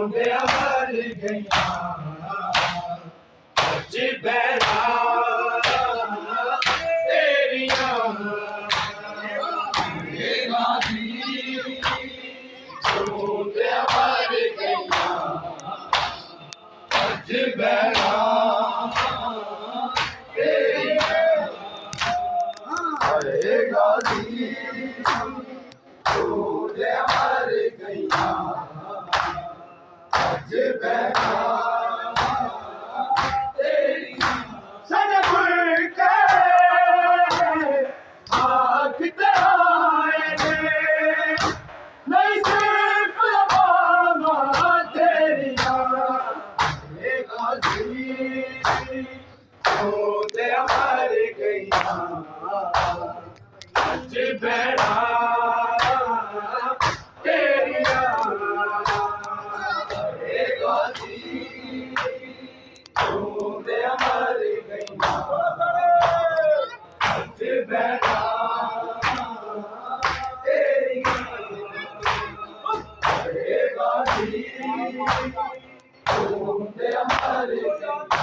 ਦੇ ਅਮਰ ਗਈਆਂ ਅੱਜ ਬੈਰਾ ਤੇਰੀਆਂ ਇਹ ਗਾਦੀ ਦੇ ਅਮਰ ਗਈਆਂ ਅੱਜ ਬੈਰਾ ਤੇਰੀਆਂ ਇਹ ਗਾਦੀ ਦੇ ਅਮਰ ਗਈਆਂ ਅੱਜ ਬੈਠਾ ਤੇਰੀ ਸਨ ਫੜ ਕੇ ਆਖ ਤਰਾਏ ਨੇ ਨਹੀਂ ਸਿਰਫ ਲਵਾਂ ਤੇਰੀਆਂ ਇਹ ਗਾਜ਼ੀ ਤੇ ਅਮਰ ਗਈਆਂ ਅੱਜ ਬੈਠਾ Oh,